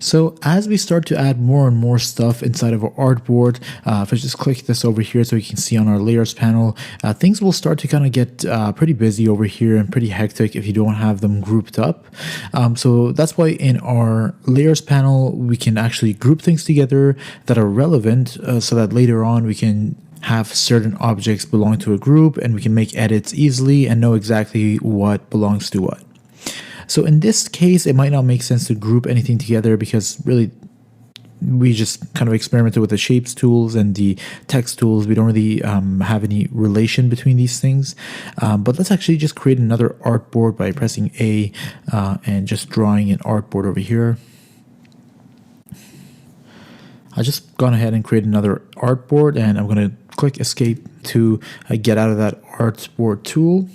So as we start to add more and more stuff inside of our artboard, if I just click this over here so you can see on our layers panel, things will start to kind of get pretty busy over here and pretty hectic if you don't have them grouped up. So that's why in our layers panel, we can actually group things together that are relevant so that later on we can have certain objects belong to a group and we can make edits easily and know exactly what belongs to what. So in this case, it might not make sense to group anything together because really we just kind of experimented with the shapes tools and the text tools. We don't really have any relation between these things. But let's actually just create another artboard by pressing A and just drawing an artboard over here. I just gone ahead and create another artboard, and I'm going to click escape to get out of that artboard tool.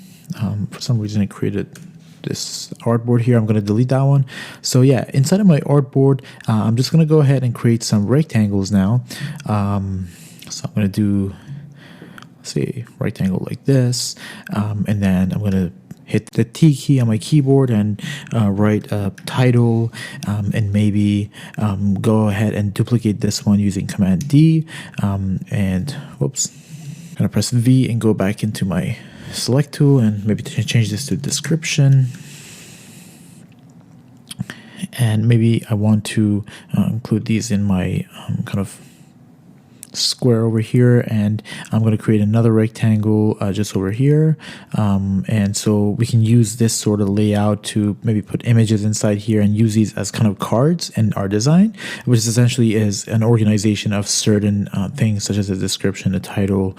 For some reason it created this artboard here. I'm going to delete that one. So yeah, inside of my artboard, I'm just going to go ahead and create some rectangles now. So I'm going to do, say, rectangle like this, and then I'm going to hit the T key on my keyboard and write a title, and maybe go ahead and duplicate this one using Command D, and whoops, I'm going to press V and go back into my select tool and maybe change this to description. And maybe I want to include these in my kind of square over here, and I'm going to create another rectangle just over here, and so we can use this sort of layout to maybe put images inside here and use these as kind of cards in our design, which essentially is an organization of certain things such as a description, a title,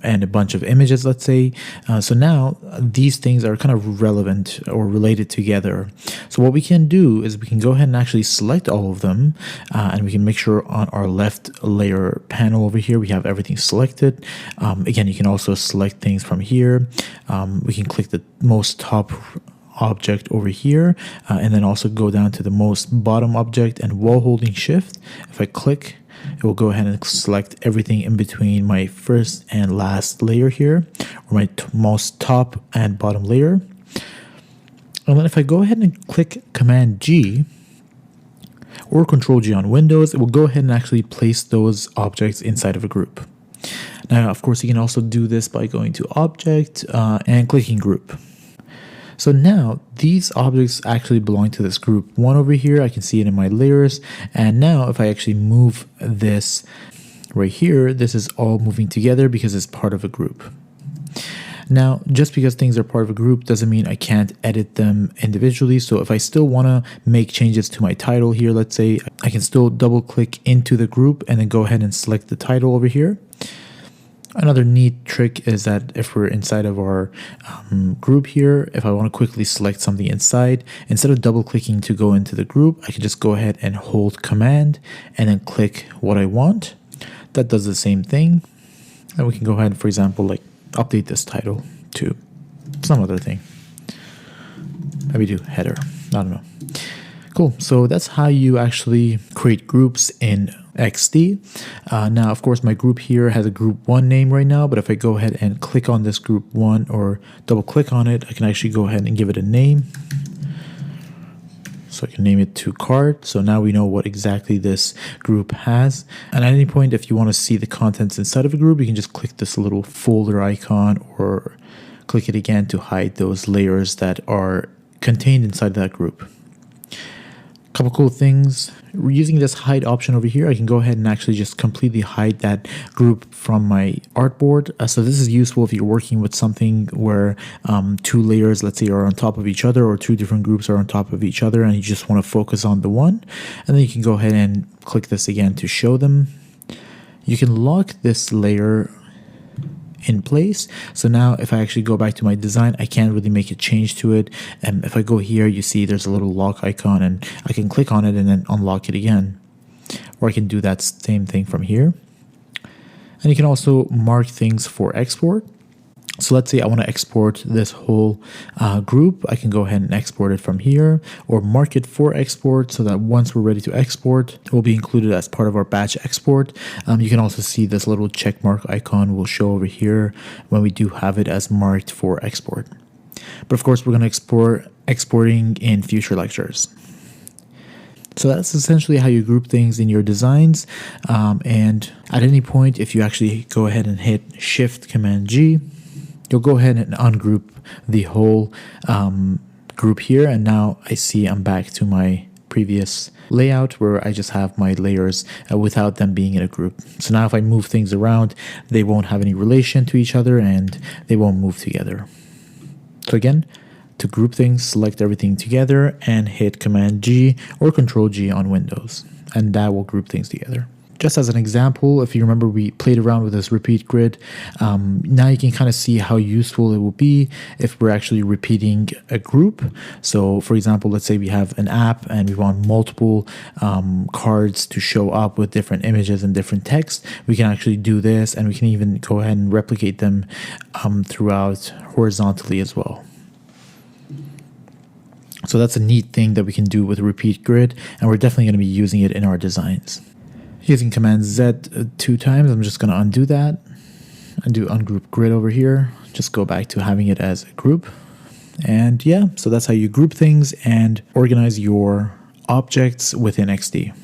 and a bunch of images, let's say. So now these things are kind of relevant or related together. So what we can do is we can go ahead and actually select all of them, and we can make sure on our left layer panel over here we have everything selected. Again, you can also select things from here. We can click the most top object over here, and then also go down to the most bottom object, and while holding shift, if I click, it will go ahead and select everything in between my first and last layer here, or my most top and bottom layer. And then if I go ahead and click Command G or Control G on Windows, it will go ahead and actually place those objects inside of a group. Now, of course, you can also do this by going to Object and clicking Group. So now these objects actually belong to this group one over here. I can see it in my layers. And now if I actually move this right here, this is all moving together because it's part of a group. Now, just because things are part of a group doesn't mean I can't edit them individually. So if I still want to make changes to my title here, let's say, I can still double click into the group and then go ahead and select the title over here. Another neat trick is that if we're inside of our group here, if I want to quickly select something inside, instead of double clicking to go into the group, I can just go ahead and hold Command and then click what I want. That does the same thing. And we can go ahead, for example, like update this title to some other thing. Maybe do header. I don't know. Cool. So that's how you actually create groups in XD. Now, of course, my group here has a group 1 name right now, but if I go ahead and click on this group 1 or double click on it, I can actually go ahead and give it a name. So I can name it to card. So now we know what exactly this group has. And at any point, if you want to see the contents inside of a group, you can just click this little folder icon or click it again to hide those layers that are contained inside that group. Couple cool things. Using this hide option over here, I can go ahead and actually just completely hide that group from my artboard. So this is useful if you're working with something where 2 layers, let's say, are on top of each other, or 2 different groups are on top of each other, and you just want to focus on the one. And then you can go ahead and click this again to show them. You can lock this layer in place. So now if I actually go back to my design, I can't really make a change to it. And if I go here, you see there's a little lock icon, and I can click on it and then unlock it again. Or I can do that same thing from here. And you can also mark things for export. So let's say I want to export this whole group. I can go ahead and export it from here, or mark it for export so that once we're ready to export, it will be included as part of our batch export. You can also see this little check mark icon will show over here when we do have it as marked for export. But of course, we're going to exporting in future lectures. So that's essentially how you group things in your designs. And at any point, if you actually go ahead and hit Shift Command G, you'll go ahead and ungroup the whole group here. And now I see I'm back to my previous layout where I just have my layers without them being in a group. So now if I move things around, they won't have any relation to each other and they won't move together. So again, to group things, select everything together and hit Command G or Control G on Windows, and that will group things together. Just as an example, if you remember, we played around with this repeat grid. Now you can kind of see how useful it will be if we're actually repeating a group. So for example, let's say we have an app and we want multiple cards to show up with different images and different text. We can actually do this, and we can even go ahead and replicate them throughout horizontally as well. So that's a neat thing that we can do with a repeat grid, and we're definitely going to be using it in our designs. Using Command Z 2 times, I'm just going to undo that and do ungroup grid over here. Just go back to having it as a group. And yeah, so that's how you group things and organize your objects within XD.